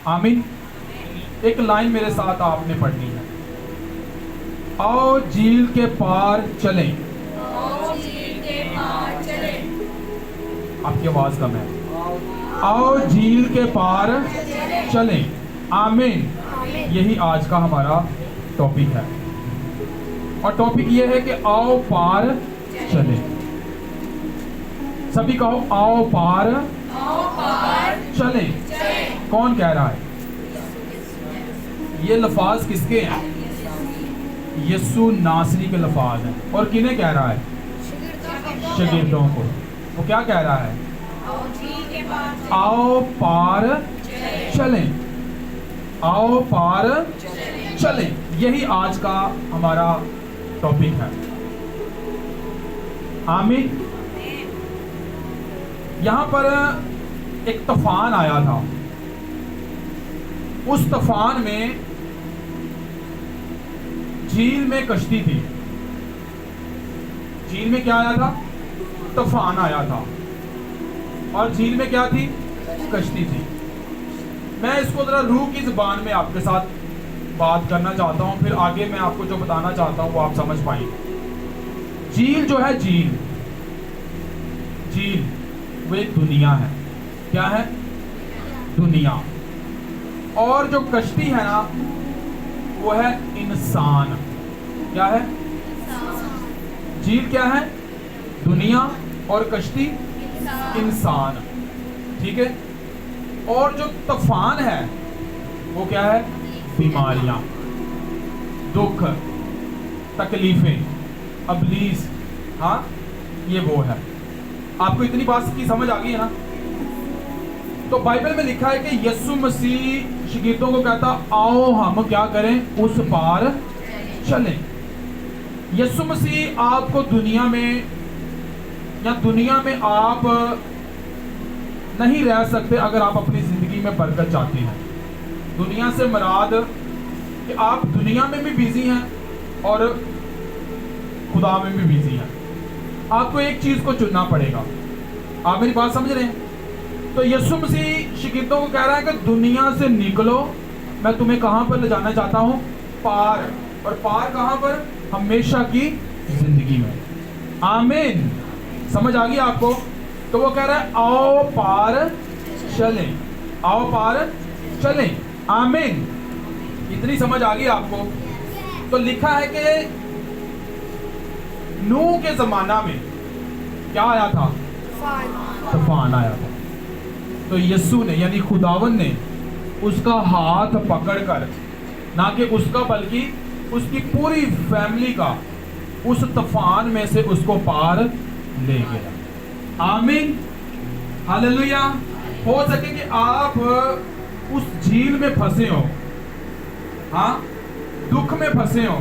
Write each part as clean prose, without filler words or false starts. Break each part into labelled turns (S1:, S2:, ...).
S1: آمین. ایک لائن میرے ساتھ آپ نے پڑھنی ہے. آؤ جھیل کے پار چلیں. آپ کی آواز کم ہے. آؤ جھیل کے پار چلیں. آمین. یہی آج کا ہمارا ٹاپک ہے, اور ٹاپک یہ ہے کہ آؤ پار چلیں. سبھی کہو آؤ پار چلیں. کون کہہ رہا ہے؟ یہ لفاظ کس کے ہیں؟ یسوع ناصری کے لفاظ ہیں. اور کنہیں کہہ رہا ہے؟ شاگردوں کو. وہ کیا کہہ رہا ہے؟ آؤ پار چلیں. آؤ پار چلیں. یہی آج کا ہمارا ٹاپک ہے. آمین. یہاں پر ایک طوفان آیا تھا. اس طوفان میں جھیل میں کشتی تھی. جھیل میں کیا آیا تھا؟ طوفان آیا تھا. اور جھیل میں کیا تھی؟ کشتی تھی. میں اس کو ذرا روح کی زبان میں آپ کے ساتھ بات کرنا چاہتا ہوں, پھر آگے میں آپ کو جو بتانا چاہتا ہوں وہ آپ سمجھ پائیں گے. جھیل جو ہے, جھیل وہ ایک دنیا ہے. کیا ہے؟ دنیا. اور جو کشتی ہے نا, وہ ہے انسان. کیا ہے؟ جھیل کیا ہے؟ دنیا, اور کشتی انسان. ٹھیک ہے. اور جو طوفان ہے وہ کیا ہے؟ بیماریاں, دکھ, تکلیفیں, ابلیس. ہاں, یہ وہ ہے. آپ کو اتنی بات کی سمجھ آ گئی ہے نا؟ تو بائبل میں لکھا ہے کہ یسوع مسیح شاگردوں کو کہتا آؤ ہم کیا کریں؟ اس پار چلیں. یسوع مسیح آپ کو دنیا میں, یا دنیا میں آپ نہیں رہ سکتے اگر آپ اپنی زندگی میں برکت چاہتے ہیں. دنیا سے مراد کہ آپ دنیا میں بھی بیزی ہیں اور خدا میں بھی بیزی ہیں. آپ کو ایک چیز کو چننا پڑے گا. آپ میری بات سمجھ رہے ہیں؟ تو یسوع مسیح شاگردوں کو کہہ رہا ہے کہ دنیا سے نکلو, میں تمہیں کہاں پر لے جانا چاہتا ہوں؟ پار. اور پار کہاں پر؟ ہمیشہ کی زندگی میں. آمین. سمجھ آ گئی آپ کو؟ تو وہ کہہ رہا ہے آؤ پار چلیں. آؤ پار چلیں. آمین. اتنی سمجھ آ گئی آپ کو؟ تو لکھا ہے کہ نوح کے زمانہ میں کیا آیا تھا؟ طوفان آیا تھا. تو یسوع نے یعنی خداوند نے اس کا ہاتھ پکڑ کر, نہ کہ اس کا بلکہ اس کی پوری فیملی کا, اس طوفان میں سے اس کو پار لے گیا. آمین. ہاللویا. ہو سکے کہ آپ اس جھیل میں پھنسے ہو, ہاں, دکھ میں پھنسے ہو,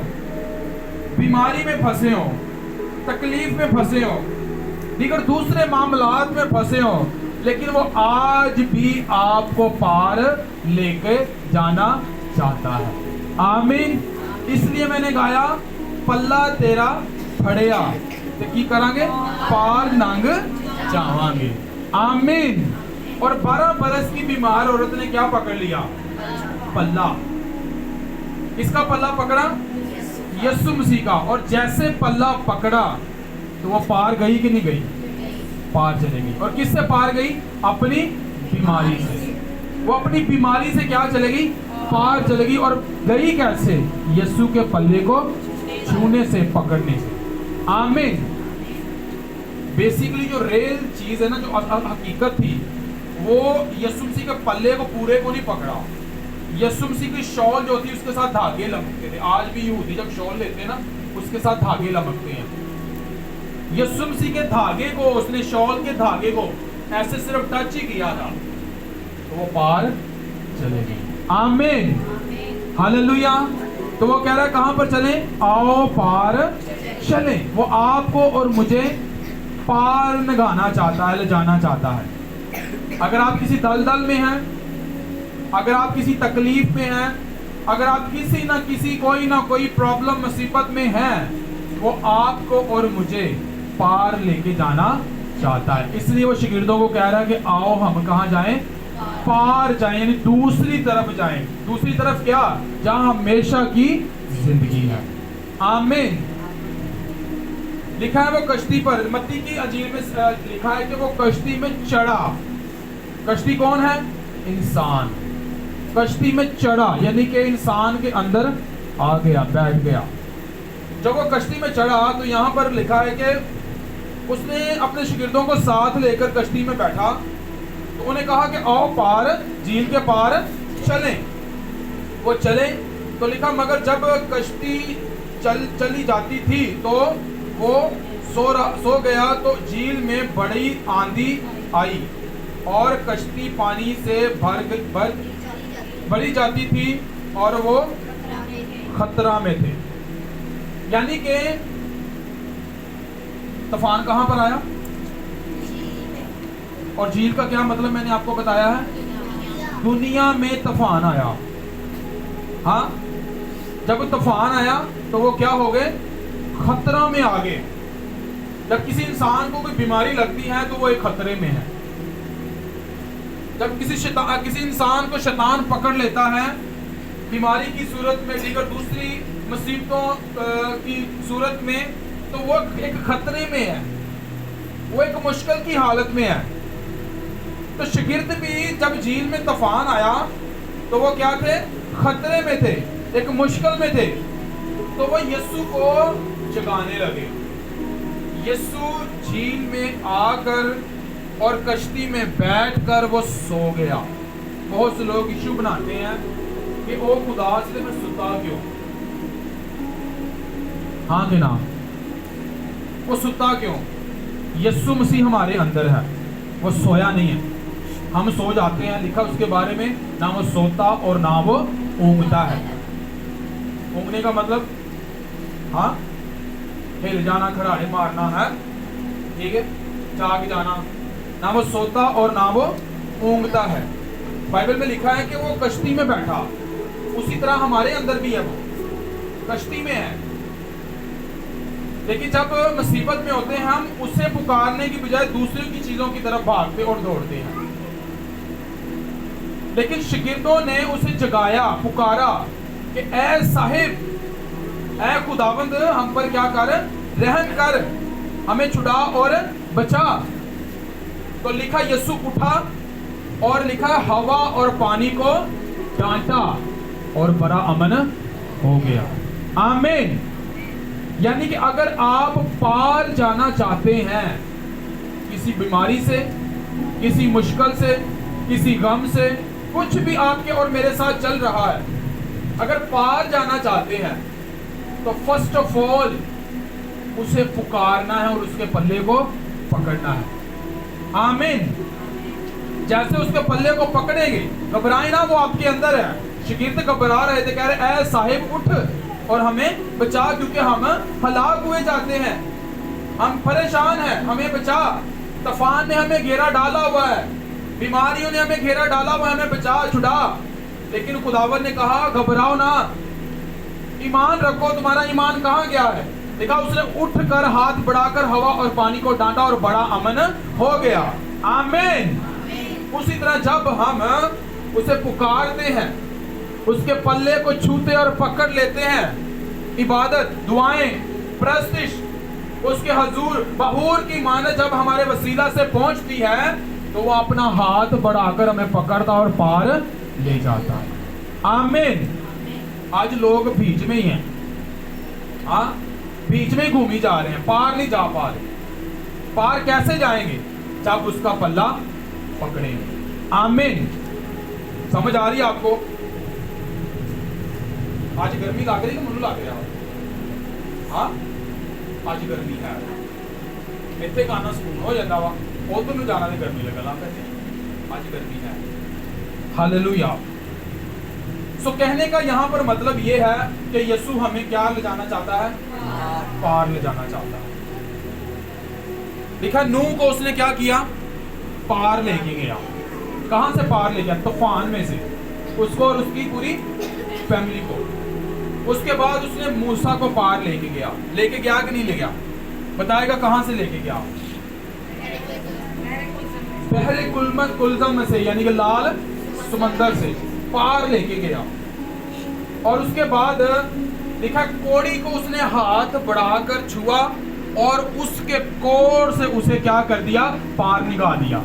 S1: بیماری میں پھنسے ہو, تکلیف میں پھنسے ہو, دیگر دوسرے معاملات میں پھنسے ہو, لیکن وہ آج بھی آپ کو پار لے کے جانا چاہتا ہے. آمین. اس لیے میں نے گایا پلہ تیرا پھڑیا تے کی کریں گے؟ پار ننگ جاواں گے. آمین. اور 12 برس کی بیمار عورت نے کیا پکڑ لیا؟ پلہ. کس کا پلہ پکڑا؟ یسوع مسیح کا. اور جیسے پلہ پکڑا تو وہ پار گئی کہ نہیں گئی؟ پار چلے گئی. اور کس سے پار گئی؟ اپنی بیماری سے. وہ اپنی بیماری سے کیا چلے گئی؟ پار چلے گئی. اور گئی کیسے؟ یسوع کے پلے کو چھونے سے, پکڑنے سے. آمین. بیسیکلی جو ریل چیز ہے نا, جو حقیقت تھی, وہ یسوع مسیح کے پلے کو پورے کو نہیں پکڑا. یسوع مسیح کی شال جو تھی اس کے ساتھ دھاگے لمکتے تھے. آج بھی یہودی جب شال لیتے ہیں نا, اس کے ساتھ دھاگے لمکتے ہیں. یسوع مسیح کے دھاگے کو, اس نے شال کے دھاگے کو ایسے صرف ٹچ ہی کیا تھا تو وہ پار چلے گئی. آمین. ہاللویا. تو وہ کہہ رہا ہے کہاں پر چلیں؟ آؤ پار چلیں. وہ آپ کو اور مجھے پار نگانا چاہتا ہے, لے جانا چاہتا ہے. اگر آپ کسی دلدل میں ہیں, اگر آپ کسی تکلیف میں ہیں, اگر آپ کسی نہ کسی کوئی نہ کوئی پرابلم مصیبت میں ہیں, وہ آپ کو اور مجھے پار لے کے جانا چاہتا ہے. اس لیے وہ شاگردوں کو کہہ رہا ہے کہ آؤ ہم کہاں جائیں؟ पार जाएं, यानी दूसरी तरफ जाएं। दूसरी तरफ क्या? जहां हमेशा की जिंदगी है। आमीन। लिखा है वो कश्ती पर, मत्ती की अंजील में लिखा है कि वो कश्ती में चढ़ा। कश्ती कौन है? इंसान। कश्ती में चढ़ा यानी कि इंसान के अंदर आ गया, बैठ गया। जब वो कश्ती में चढ़ा तो यहाँ पर लिखा है कि उसने अपने शागिर्दों को साथ लेकर कश्ती में बैठा, तो उन्हें कहा कि आओ पार, झील के पार चलें। वो चले तो लिखा मगर जब कश्ती चली जाती थी तो वो सो गया, तो झील में बड़ी आंधी आई और कश्ती पानी से भरी जाती थी और वो खतरा में थे। यानी कि तूफान कहां पर आया? और झील का क्या मतलब मैंने आपको बताया है? दुनिया में तूफान आया। हाँ, जब तूफान आया तो वो क्या हो गए? खतरा में आ गए। जब किसी इंसान को कोई बीमारी लगती है तो वो एक खतरे में है। जब किसी इंसान को शैतान पकड़ लेता है बीमारी की सूरत में, दीगर दूसरी मुसीबतों की सूरत में, तो वो एक खतरे में है, वो एक मुश्किल की हालत में है। तो शागिर्द भी जब झील में तूफान आया तो वो क्या थे? खतरे में थे, एक मुश्किल में थे। तो वो यीशु को जगाने लगे। यीशु झील में आकर और कश्ती में बैठकर वो सो गया। बहुत से लोग इशू बनाते हैं कि ओ खुदा से मैं सुता क्यों? हाँ कि ना? वो सुता क्यों? यीशु मसीह हमारे अंदर है, वो सोया नहीं है। हम सो जाते हैं, लिखा उसके बारे में, ना वो सोता और ना वो ऊँगता है। ऊँगने का मतलब हाँ, हिल जाना, खराड़े मारना है, ठीक है, जाग जाना। ना वो सोता और ना वो ऊँगता है। बाइबल में लिखा है कि वो कश्ती में बैठा। उसी तरह हमारे अंदर भी है, वो कश्ती में है। लेकिन जब मुसीबत में होते हैं हम उसे पुकारने की बजाय दूसरी की चीजों की तरफ भागते और दौड़ते हैं। लेकिन शागिर्दों ने उसे जगाया, पुकारा कि ऐ साहिब, ऐ खुदावंद, हम पर क्या कर? रहम कर, हमें छुड़ा और बचा। तो लिखा यीशु उठा और लिखा हवा और पानी को डांटा और बड़ा अमन हो गया। आमीन। यानी कि अगर आप पार जाना चाहते हैं किसी बीमारी से, किसी मुश्किल से, किसी गम से, कुछ भी आपके और मेरे साथ चल रहा है, अगर पार जाना चाहते हैं तो फर्स्ट ऑफ ऑल उसे पुकारना है और उसके पल्ले को पकड़ना है। आमीन। जैसे उसके पल्ले को पकड़ेंगे, घबराए ना, वो आपके अंदर है। शागिर्द घबरा रहे थे, कह रहे ऐ साहिब उठ और हमें बचा, क्योंकि हम हलाक हुए जाते हैं, हम परेशान हैं, हमें बचा। तूफान ने हमें घेरा डाला हुआ है, बीमारियों ने हमें घेरा डाला हुआ है, हमें बचा, छुड़ा। लेकिन खुदावन ने कहा घबराओ ना, ईमान रखो। तुम्हारा ईमान कहाँ गया है? देखा, उसने उठकर हाथ बढ़ाकर हवा और पानी को डांटा और बड़ा अमन हो गया। आमीन। उसी तरह जब हम उसे पुकारते हैं, उसके पल्ले को छूते और पकड़ लेते हैं, इबादत, दुआएं, प्रस्तिश उसके हजूर बहूर की माने जब हमारे वसीला से पहुंचती है तो वो अपना हाथ बढ़ाकर हमें पकड़ता और पार ले जाता है। आमीन। आज लोग बीच में ही हैं, हाँ, बीच में ही घूमी जा रहे हैं, पार नहीं जा पा रहे। पार कैसे जाएंगे? जब उसका पल्ला पकड़ेंगे। आमीन। समझ आ रही है आपको? आज गर्मी लग रही है कि मनु लग रहा? हाँ, आज गर्मी है। इतने गाना सुकून हो जाता वा, उधर में जाना तो गर्मी लगा आज गर्मी है। हालेलुया। सो कहने का यहाँ पर मतलब ये है कि यीशु हमें क्या ले जाना चाहता है? पार ले जाना चाहता है। लिखा नूह को उसने क्या किया? पार लेके गया। कहां से पार ले गया? तूफान में से, उसको और उसकी पूरी फैमिली को। उसके बाद उसने मूसा को पार लेके गया। लेके गया कि नहीं ले गया? बताएगा कहां से लेके गया? بحر کلزم سے یعنی کہ لال سمندر سے پار لے کے گیا. اور اس کے بعد لکھا کوڑی کو اس نے ہاتھ بڑھا کر چھوا اور اس کے کوڑ سے اسے کیا کر دیا؟ پار نکال دیا.